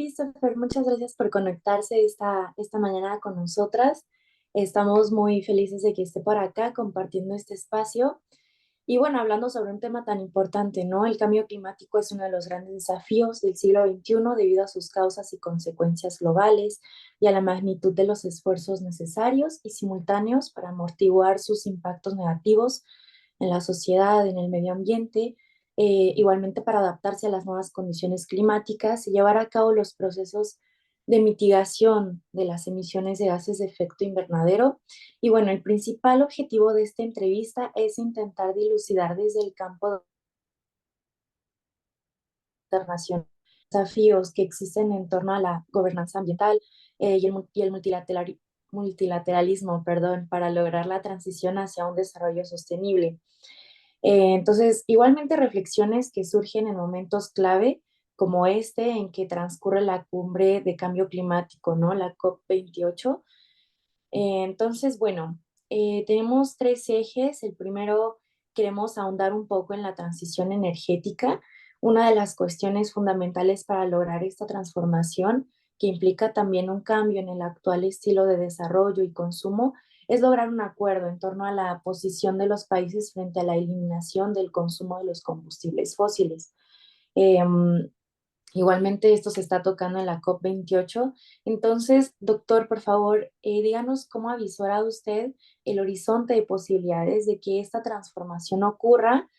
Christopher, muchas gracias por conectarse esta mañana con nosotras. Estamos muy felices de que esté por acá compartiendo este espacio. Y bueno, hablando sobre un tema tan importante, ¿no? El cambio climático es uno de los grandes desafíos del siglo XXI debido a sus causas y consecuencias globales y a la magnitud de los esfuerzos necesarios y simultáneos para amortiguar sus impactos negativos en la sociedad, en el medio ambiente, igualmente para adaptarse a las nuevas condiciones climáticas y llevar a cabo los procesos de mitigación de las emisiones de gases de efecto invernadero. Y bueno, el principal objetivo de esta entrevista es intentar dilucidar desde el campo internacional desafíos que existen en torno a la gobernanza ambiental y el multilateralismo, perdón, para lograr la transición hacia un desarrollo sostenible. Entonces, igualmente reflexiones que surgen en momentos clave como este en que transcurre la cumbre de cambio climático, ¿no? La COP28. Entonces, bueno, tenemos tres ejes. El primero, queremos ahondar un poco en la transición energética, una de las cuestiones fundamentales para lograr esta transformación, que implica también un cambio en el actual estilo de desarrollo y consumo, es lograr un acuerdo en torno a la posición de los países frente a la eliminación del consumo de los combustibles fósiles. Igualmente esto se está tocando en la COP28. Entonces, doctor, por favor, díganos cómo ha visorado usted el horizonte de posibilidades de que esta transformación ocurra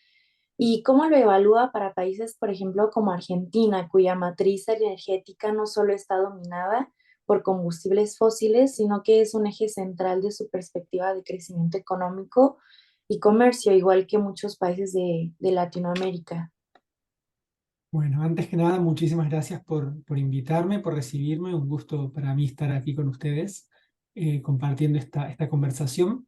y cómo lo evalúa para países, por ejemplo, como Argentina, cuya matriz energética no solo está dominada por combustibles fósiles, sino que es un eje central de su perspectiva de crecimiento económico y comercio, igual que muchos países de Latinoamérica. Bueno, antes que nada, muchísimas gracias por invitarme, por recibirme. Un gusto para mí estar aquí con ustedes compartiendo esta conversación.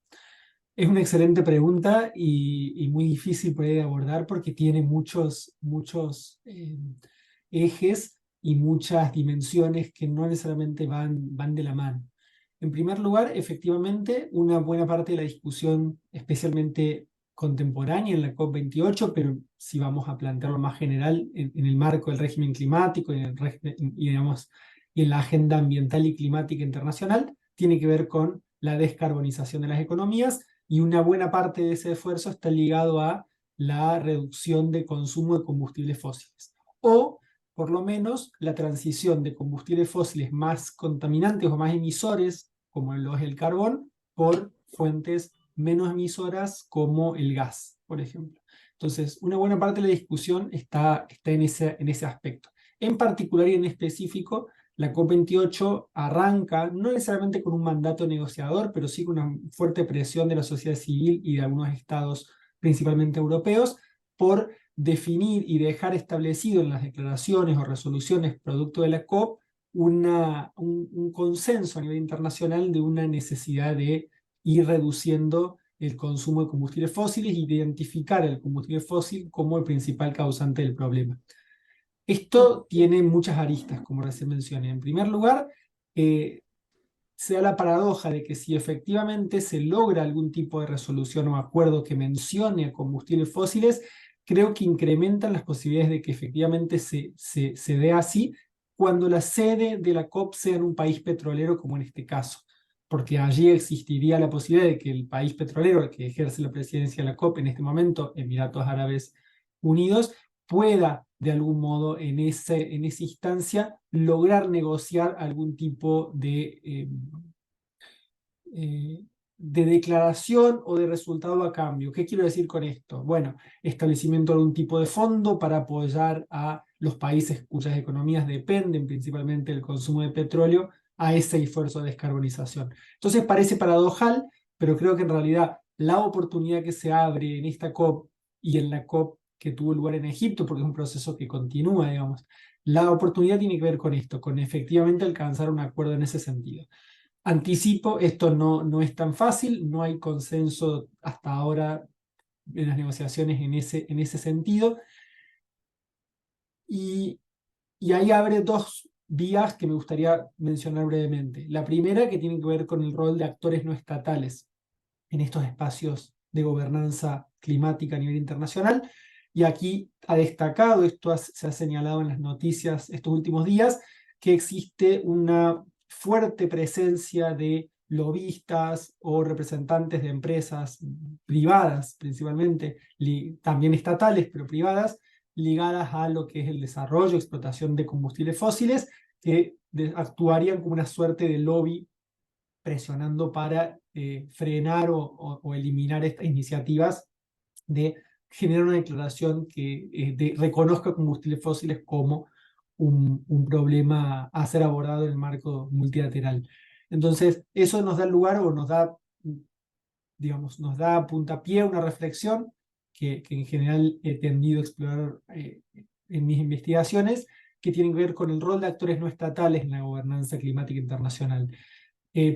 Es una excelente pregunta y muy difícil por ahí de abordar porque tiene muchos ejes y muchas dimensiones que no necesariamente van de la mano. En primer lugar, efectivamente, una buena parte de la discusión, especialmente contemporánea en la COP28, pero si vamos a plantearlo más general en el marco del régimen climático digamos, y en la agenda ambiental y climática internacional, tiene que ver con la descarbonización de las economías y una buena parte de ese esfuerzo está ligado a la reducción de consumo de combustibles fósiles. O, por lo menos, la transición de combustibles fósiles más contaminantes o más emisores, como lo es el carbón, por fuentes menos emisoras como el gas, por ejemplo. Entonces, una buena parte de la discusión está en ese aspecto. En particular y en específico, la COP28 arranca no necesariamente con un mandato negociador, pero sí con una fuerte presión de la sociedad civil y de algunos estados, principalmente europeos, por definir y dejar establecido en las declaraciones o resoluciones producto de la COP un consenso a nivel internacional de una necesidad de ir reduciendo el consumo de combustibles fósiles y de identificar el combustible fósil como el principal causante del problema. Esto tiene muchas aristas, como recién mencioné. En primer lugar, se da la paradoja de que si efectivamente se logra algún tipo de resolución o acuerdo que mencione a combustibles fósiles, creo que incrementan las posibilidades de que efectivamente se dé así cuando la sede de la COP sea en un país petrolero como en este caso, porque allí existiría la posibilidad de que el país petrolero que ejerce la presidencia de la COP en este momento, Emiratos Árabes Unidos, pueda de algún modo en esa instancia lograr negociar algún tipo de declaración o de resultado a cambio. ¿Qué quiero decir con esto? Bueno, establecimiento de algún tipo de fondo para apoyar a los países cuyas economías dependen principalmente del consumo de petróleo a ese esfuerzo de descarbonización. Entonces parece paradojal, pero creo que en realidad la oportunidad que se abre en esta COP y en la COP que tuvo lugar en Egipto, porque es un proceso que continúa, digamos, la oportunidad tiene que ver con esto, con efectivamente alcanzar un acuerdo en ese sentido. Anticipo, esto no es tan fácil, no hay consenso hasta ahora en las negociaciones en ese sentido, y, y ahí abre dos vías que me gustaría mencionar brevemente. La primera, que tiene que ver con el rol de actores no estatales en estos espacios de gobernanza climática a nivel internacional, y aquí ha destacado, se ha señalado en las noticias estos últimos días, que existe una fuerte presencia de lobistas o representantes de empresas privadas, principalmente, también estatales, pero privadas, ligadas a lo que es el desarrollo, explotación de combustibles fósiles, que actuarían como una suerte de lobby presionando para frenar o eliminar estas iniciativas de generar una declaración que reconozca combustibles fósiles como un problema a ser abordado en el marco multilateral. Entonces, eso nos da lugar o nos da, digamos, nos da puntapié a una reflexión que en general he tendido a explorar en mis investigaciones, que tienen que ver con el rol de actores no estatales en la gobernanza climática internacional.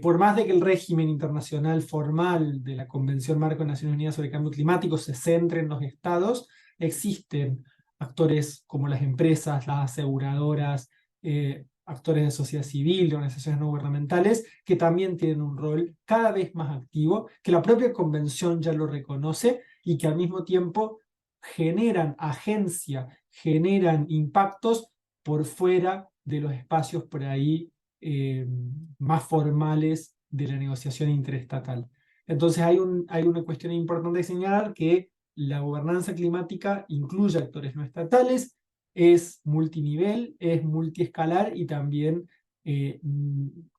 Por más de que el régimen internacional formal de la Convención Marco de Naciones Unidas sobre el Cambio Climático se centre en los estados, existen actores como las empresas, las aseguradoras, actores de sociedad civil, de organizaciones no gubernamentales, que también tienen un rol cada vez más activo, que la propia Convención ya lo reconoce y que al mismo tiempo generan agencia, generan impactos por fuera de los espacios por ahí más formales de la negociación interestatal. Entonces hay una cuestión importante de señalar que la gobernanza climática incluye actores no estatales, es multinivel, es multiescalar y también,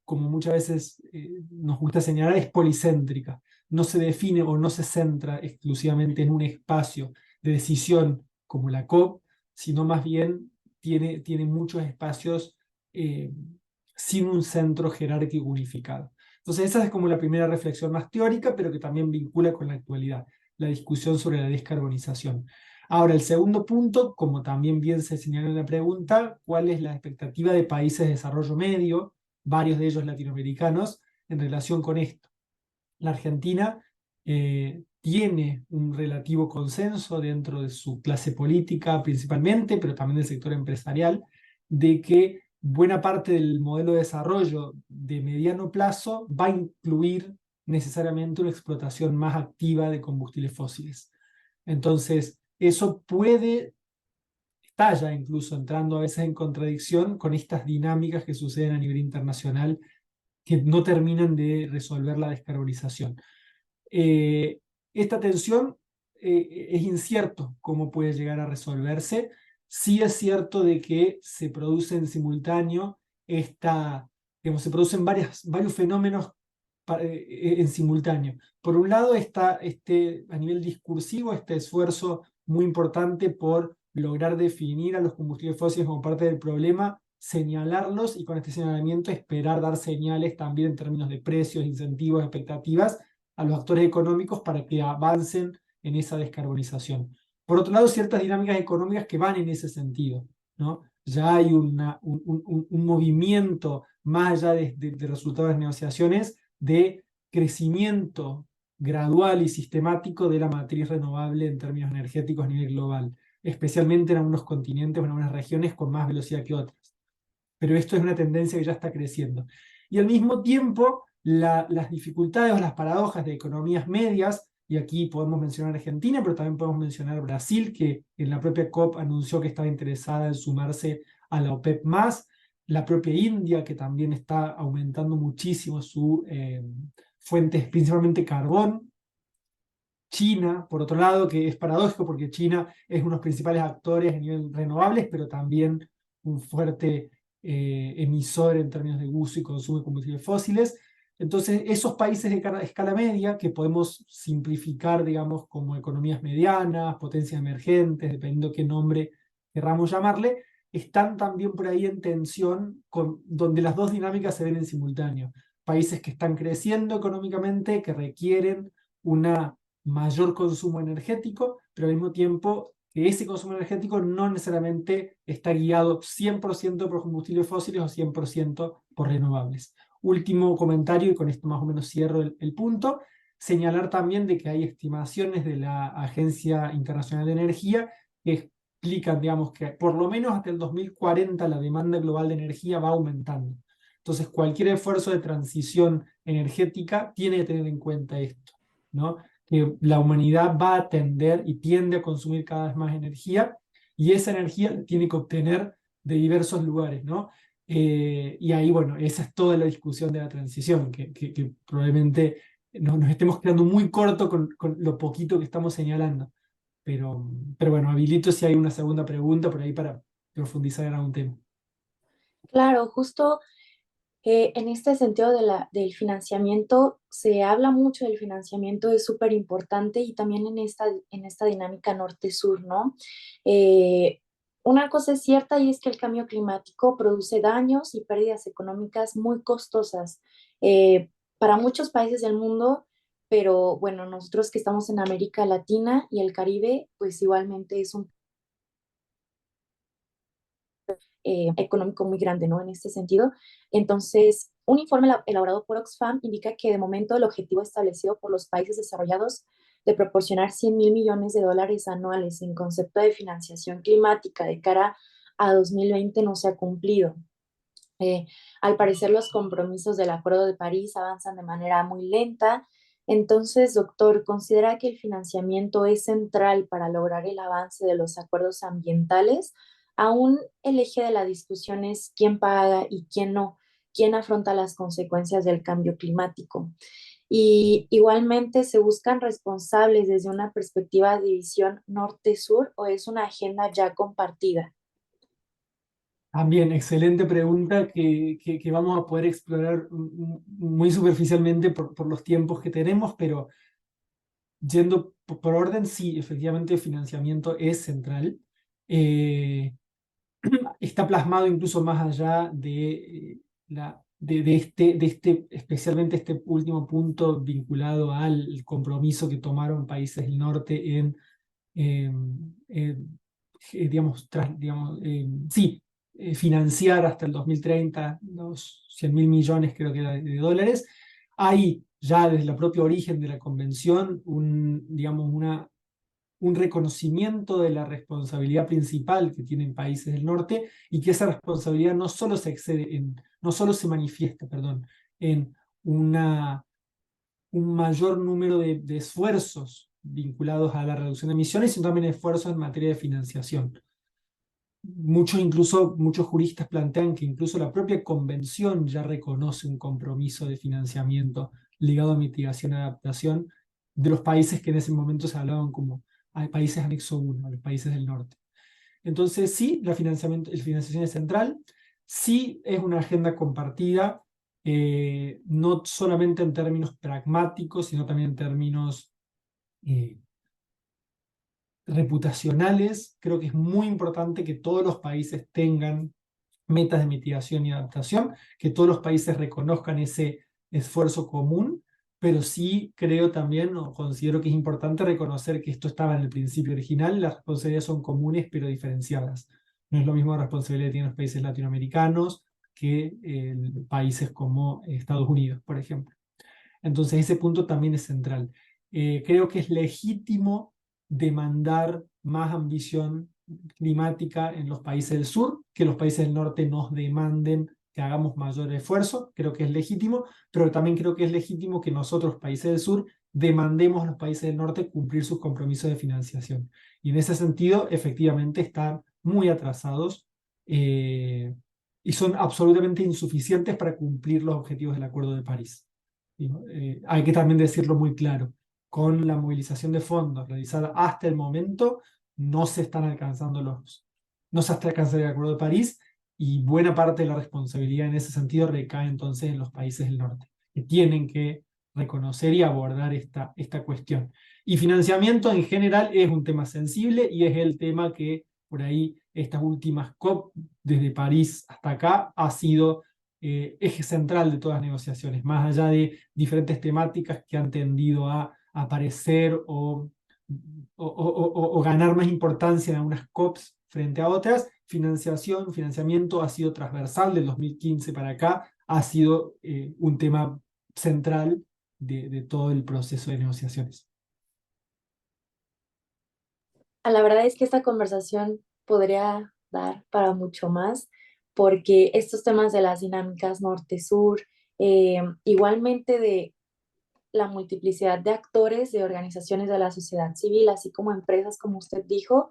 como muchas veces nos gusta señalar, es policéntrica. No se define o no se centra exclusivamente en un espacio de decisión como la COP, sino más bien tiene muchos espacios sin un centro jerárquico unificado. Entonces esa es como la primera reflexión más teórica, pero que también vincula con la actualidad, la discusión sobre la descarbonización. Ahora, el segundo punto, como también bien se señaló en la pregunta, ¿cuál es la expectativa de países de desarrollo medio, varios de ellos latinoamericanos, en relación con esto? La Argentina tiene un relativo consenso dentro de su clase política principalmente, pero también del sector empresarial, de que buena parte del modelo de desarrollo de mediano plazo va a incluir necesariamente una explotación más activa de combustibles fósiles. Entonces, eso está ya incluso entrando a veces en contradicción con estas dinámicas que suceden a nivel internacional que no terminan de resolver la descarbonización. Esta tensión es incierto cómo puede llegar a resolverse. Sí es cierto de que se produce en simultáneo digamos, se producen varios fenómenos en simultáneo. Por un lado está a nivel discursivo este esfuerzo muy importante por lograr definir a los combustibles fósiles como parte del problema, señalarlos y con este señalamiento esperar dar señales también en términos de precios, incentivos, expectativas a los actores económicos para que avancen en esa descarbonización. Por otro lado, ciertas dinámicas económicas que van en ese sentido, ¿no? Ya hay un movimiento más allá de resultados de las negociaciones de crecimiento gradual y sistemático de la matriz renovable en términos energéticos a nivel global, especialmente en algunos continentes o en algunas regiones con más velocidad que otras. Pero esto es una tendencia que ya está creciendo. Y al mismo tiempo, las dificultades o las paradojas de economías medias, y aquí podemos mencionar Argentina, pero también podemos mencionar Brasil, que en la propia COP anunció que estaba interesada en sumarse a la OPEP+, la propia India, que también está aumentando muchísimo su fuentes, principalmente carbón. China, por otro lado, que es paradójico porque China es uno de los principales actores a nivel renovables, pero también un fuerte emisor en términos de uso y consumo de combustibles fósiles. Entonces, esos países de escala media, que podemos simplificar, digamos, como economías medianas, potencias emergentes, dependiendo qué nombre querramos llamarle, están también por ahí en tensión, donde las dos dinámicas se ven en simultáneo. Países que están creciendo económicamente, que requieren una mayor consumo energético, pero al mismo tiempo que ese consumo energético no necesariamente está guiado 100% por combustibles fósiles o 100% por renovables. Último comentario, y con esto más o menos cierro el punto, señalar también de que hay estimaciones de la Agencia Internacional de Energía que explican, digamos, que por lo menos hasta el 2040 la demanda global de energía va aumentando. Entonces, cualquier esfuerzo de transición energética tiene que tener en cuenta esto, ¿no? Que la humanidad va a tender y tiende a consumir cada vez más energía y esa energía tiene que obtener de diversos lugares, ¿no? Y ahí, bueno, esa es toda la discusión de la transición, que probablemente nos estemos quedando muy corto con lo poquito que estamos señalando. Pero bueno, habilito si hay una segunda pregunta por ahí para profundizar en algún tema. Claro, justo en este sentido del financiamiento, se habla mucho del financiamiento, es súper importante y también en esta dinámica norte-sur, ¿no? Eh, una cosa es cierta y es que el cambio climático produce daños y pérdidas económicas muy costosas para muchos países del mundo, pero bueno, nosotros que estamos en América Latina y el Caribe, pues igualmente es un económico muy grande, ¿no? En este sentido. Entonces, un informe elaborado por Oxfam indica que de momento el objetivo establecido por los países desarrollados de proporcionar 100.000 millones de dólares anuales en concepto de financiación climática de cara a 2020 no se ha cumplido. Eh, Al parecer, los compromisos del Acuerdo de París avanzan de manera muy lenta. Entonces, doctor, ¿considera que el financiamiento es central para lograr el avance de los acuerdos ambientales? Aún el eje de la discusión es quién paga y quién no, quién afronta las consecuencias del cambio climático. Y igualmente, ¿se buscan responsables desde una perspectiva de división norte-sur o es una agenda ya compartida? También, excelente pregunta que vamos a poder explorar muy superficialmente por los tiempos que tenemos, pero yendo por orden, sí, efectivamente el financiamiento es central. Eh, Está plasmado incluso más allá de especialmente este último punto vinculado al compromiso que tomaron países del norte eh, eh, digamos, sí, financiar hasta el 2030 los 100.000 millones, creo que era de dólares. Hay ya desde el propio origen de la convención digamos, un reconocimiento de la responsabilidad principal que tienen países del norte y que esa responsabilidad no solo se manifiesta, perdón, en un mayor número de esfuerzos vinculados a la reducción de emisiones, sino también esfuerzos en materia de financiación. Muchos juristas plantean que incluso la propia convención ya reconoce un compromiso de financiamiento ligado a mitigación y adaptación de los países que en ese momento se hablaban como países anexo 1, los países del norte. Entonces sí, el financiación es central, sí es una agenda compartida, no solamente en términos pragmáticos, sino también en términos eh, reputacionales. Creo que es muy importante que todos los países tengan metas de mitigación y adaptación, que todos los países reconozcan ese esfuerzo común, pero sí creo también, o considero que es importante reconocer que esto estaba en el principio original, las responsabilidades son comunes pero diferenciadas. No es lo mismo la responsabilidad que tienen los países latinoamericanos que países como Estados Unidos, por ejemplo. Entonces ese punto también es central. Creo que es legítimo demandar más ambición climática en los países del sur, que los países del norte nos demanden que hagamos mayor esfuerzo, creo que es legítimo, pero también creo que es legítimo que nosotros, países del sur, demandemos a los países del norte cumplir sus compromisos de financiación. Y en ese sentido, efectivamente, están muy atrasados eh, y son absolutamente insuficientes para cumplir los objetivos del Acuerdo de París. Digo, hay que también decirlo muy claro, con la movilización de fondos realizada hasta el momento, no se está alcanzando el Acuerdo de París y buena parte de la responsabilidad en ese sentido recae entonces en los países del norte, que tienen que reconocer y abordar esta cuestión. Y financiamiento en general es un tema sensible y es el tema que por ahí estas últimas COP desde París hasta acá ha sido eje central de todas las negociaciones, más allá de diferentes temáticas que han tendido a aparecer o ganar más importancia en algunas COPs frente a otras. Financiamiento ha sido transversal del 2015 para acá, ha sido un tema central de todo el proceso de negociaciones. La verdad es que esta conversación podría dar para mucho más, porque estos temas de las dinámicas norte-sur, igualmente de la multiplicidad de actores, de organizaciones de la sociedad civil, así como empresas, como usted dijo,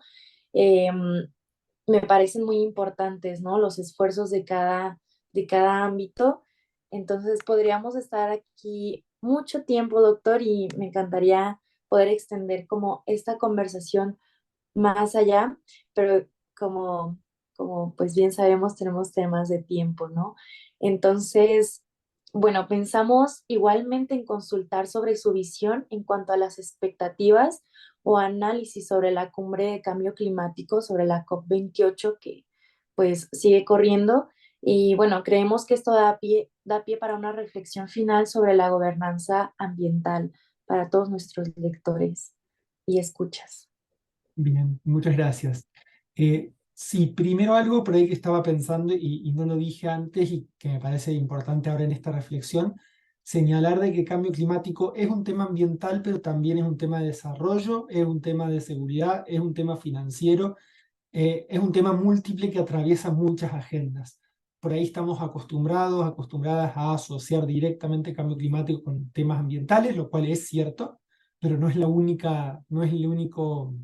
me parecen muy importantes, ¿no? Los esfuerzos de cada de cada ámbito. Entonces podríamos estar aquí mucho tiempo, doctor, y me encantaría poder extender como esta conversación más allá, pero como, como pues bien sabemos, tenemos temas de tiempo, ¿no? Entonces, bueno, pensamos igualmente en consultar sobre su visión en cuanto a las expectativas o análisis sobre la cumbre de cambio climático, sobre la COP28 que pues sigue corriendo. Y bueno, creemos que esto da pie para una reflexión final sobre la gobernanza ambiental para todos nuestros lectores y escuchas. Bien, muchas gracias. Sí, primero algo por ahí que estaba pensando y no lo dije antes y que me parece importante ahora en esta reflexión, señalar de que cambio climático es un tema ambiental, pero también es un tema de desarrollo, es un tema de seguridad, es un tema financiero, es un tema múltiple que atraviesa muchas agendas. Por ahí estamos acostumbrados, acostumbradas a asociar directamente cambio climático con temas ambientales, lo cual es cierto, pero no es la única, no es el único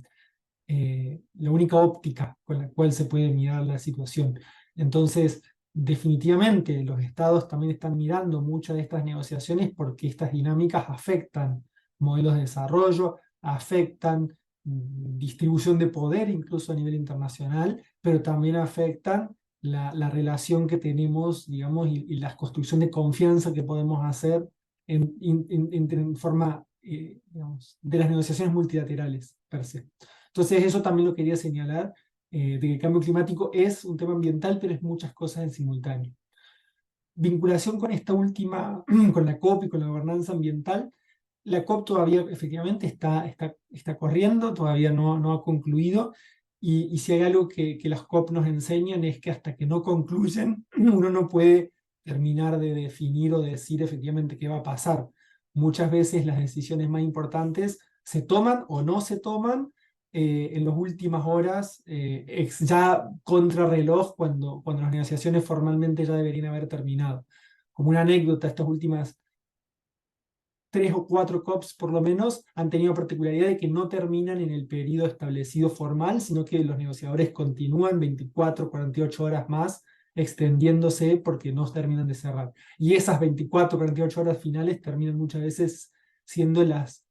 la única óptica con la cual se puede mirar la situación. Entonces, definitivamente los estados también están mirando muchas de estas negociaciones porque estas dinámicas afectan modelos de desarrollo, afectan distribución de poder incluso a nivel internacional, pero también afectan la relación que tenemos, digamos, y la construcción de confianza que podemos hacer en forma, digamos, de las negociaciones multilaterales per se. Entonces eso también lo quería señalar, de que el cambio climático es un tema ambiental, pero es muchas cosas en simultáneo. Vinculación con esta última, con la COP y con la gobernanza ambiental, la COP todavía efectivamente está corriendo, todavía no ha concluido, y si hay algo que las COP nos enseñan es que hasta que no concluyen, uno no puede terminar de definir o decir efectivamente qué va a pasar. Muchas veces las decisiones más importantes se toman o no se toman en las últimas horas, ya contrarreloj, cuando las negociaciones formalmente ya deberían haber terminado. Como una anécdota, estas últimas 3 o 4 COPs por lo menos han tenido la particularidad de que no terminan en el periodo establecido formal, sino que los negociadores continúan 24, 48 horas más, extendiéndose porque no terminan de cerrar. Y esas 24, 48 horas finales terminan muchas veces siendo las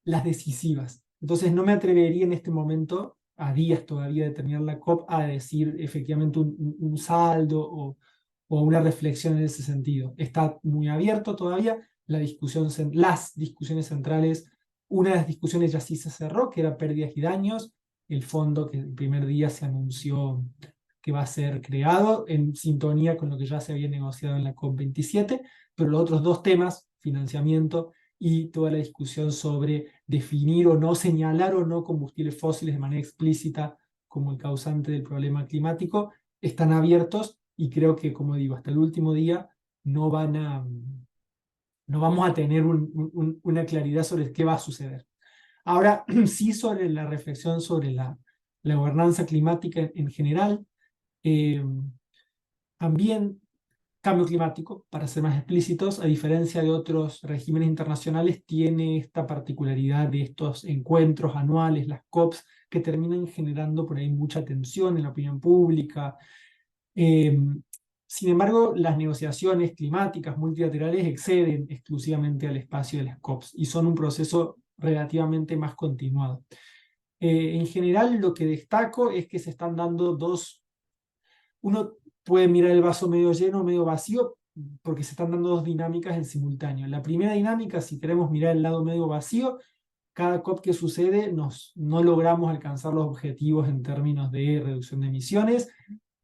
decisivas. Entonces no me atrevería en este momento, a días todavía de terminar la COP, a decir efectivamente un saldo o una reflexión en ese sentido. Está muy abierto todavía las discusiones centrales. Una de las discusiones ya sí se cerró, que era pérdidas y daños, el fondo que el primer día se anunció que va a ser creado en sintonía con lo que ya se había negociado en la COP27, pero los otros dos temas, financiamiento y toda la discusión sobre definir o no, señalar o no combustibles fósiles de manera explícita como el causante del problema climático, están abiertos y creo que, como digo, hasta el último día no van a, no vamos a tener una claridad sobre qué va a suceder. Ahora, sí sobre la reflexión sobre la gobernanza climática en general, eh, también cambio climático, para ser más explícitos, a diferencia de otros regímenes internacionales, tiene esta particularidad de estos encuentros anuales, las COPs, que terminan generando por ahí mucha tensión en la opinión pública. Eh, Sin embargo, las negociaciones climáticas multilaterales exceden exclusivamente al espacio de las COPs y son un proceso relativamente más continuado. En general, lo que destaco es que se están dando uno puede mirar el vaso medio lleno o medio vacío, porque se están dando dos dinámicas en simultáneo. La primera dinámica, si queremos mirar el lado medio vacío, cada COP que sucede no logramos alcanzar los objetivos en términos de reducción de emisiones,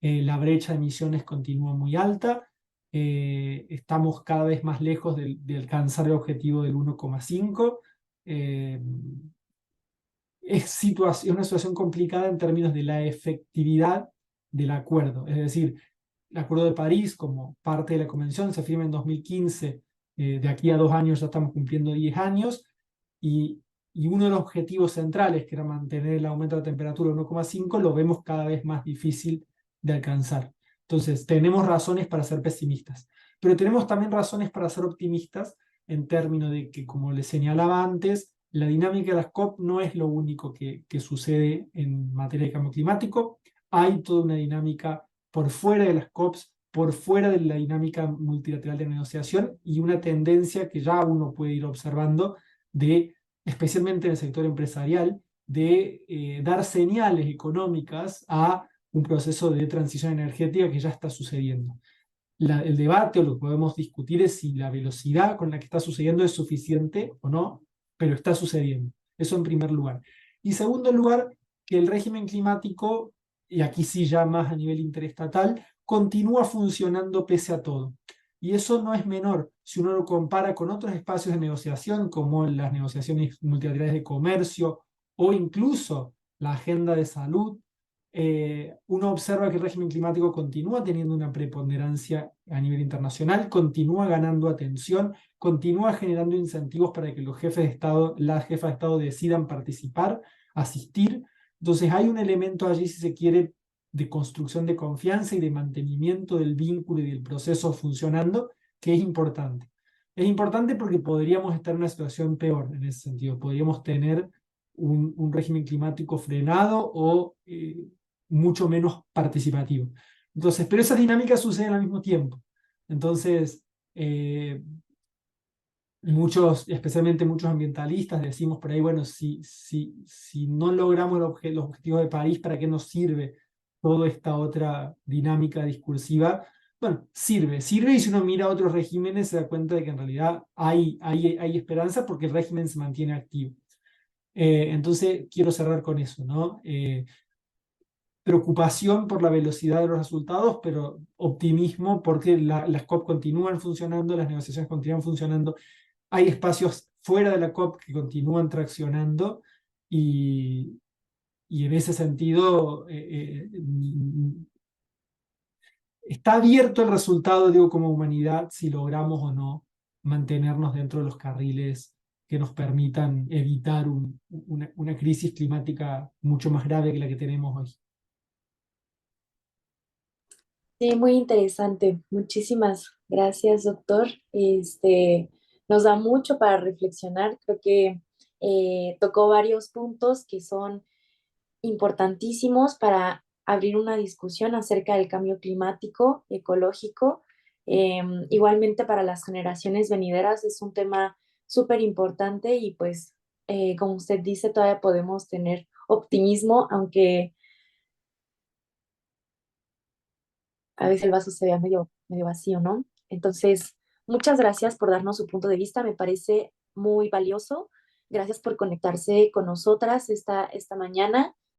la brecha de emisiones continúa muy alta, estamos cada vez más lejos de alcanzar el objetivo del 1,5. eh, es una situación complicada en términos de la efectividad del acuerdo. Es decir, el Acuerdo de París, como parte de la convención, se firma en 2015, de aquí a 2 años ya estamos cumpliendo 10 años, y uno de los objetivos centrales, que era mantener el aumento de la temperatura 1,5, lo vemos cada vez más difícil de alcanzar. Entonces, tenemos razones para ser pesimistas, pero tenemos también razones para ser optimistas en términos de que, como les señalaba antes, la dinámica de las COP no es lo único que sucede en materia de cambio climático. Hay toda una dinámica por fuera de las COPs por fuera de la dinámica multilateral de negociación y una tendencia que ya uno puede ir observando de, especialmente en el sector empresarial, de dar señales económicas a un proceso de transición energética que ya está sucediendo. El debate o lo que podemos discutir es si la velocidad con la que está sucediendo es suficiente o no, pero está sucediendo. Eso en primer lugar. Y segundo lugar, que el régimen climático, y aquí sí ya más a nivel interestatal, continúa funcionando pese a todo. Y eso no es menor si uno lo compara con otros espacios de negociación, como las negociaciones multilaterales de comercio o incluso la agenda de salud. Uno observa que el régimen climático continúa teniendo una preponderancia a nivel internacional, continúa ganando atención, continúa generando incentivos para que los jefes de Estado, las jefas de Estado decidan participar, asistir. Entonces hay un elemento allí, si se quiere, de construcción de confianza y de mantenimiento del vínculo y del proceso funcionando, que es importante. Es importante porque podríamos estar en una situación peor en ese sentido. Podríamos tener un régimen climático frenado o mucho menos participativo. Entonces, pero esas dinámicas suceden al mismo tiempo. Entonces, muchos, especialmente muchos ambientalistas, decimos por ahí, bueno, si no logramos los objetivos de París, ¿para qué nos sirve toda esta otra dinámica discursiva? Bueno, sirve y si uno mira a otros regímenes se da cuenta de que en realidad hay esperanza porque el régimen se mantiene activo. Entonces, quiero cerrar con eso, ¿no? Preocupación por la velocidad de los resultados, pero optimismo porque las COP continúan funcionando, las negociaciones continúan funcionando, hay espacios fuera de la COP que continúan traccionando y, y en ese sentido está abierto el resultado, digo, como humanidad, si logramos o no mantenernos dentro de los carriles que nos permitan evitar una crisis climática mucho más grave que la que tenemos hoy. Sí, muy interesante. Muchísimas gracias, doctor. Nos da mucho para reflexionar. Creo que tocó varios puntos que son importantísimos para abrir una discusión acerca del cambio climático, ecológico. Igualmente para las generaciones venideras es un tema súper importante y pues, como usted dice, todavía podemos tener optimismo, aunque a veces el vaso se vea medio vacío, ¿no? Entonces, muchas gracias por darnos su punto de vista, me parece muy valioso. Gracias por conectarse con nosotras esta mañana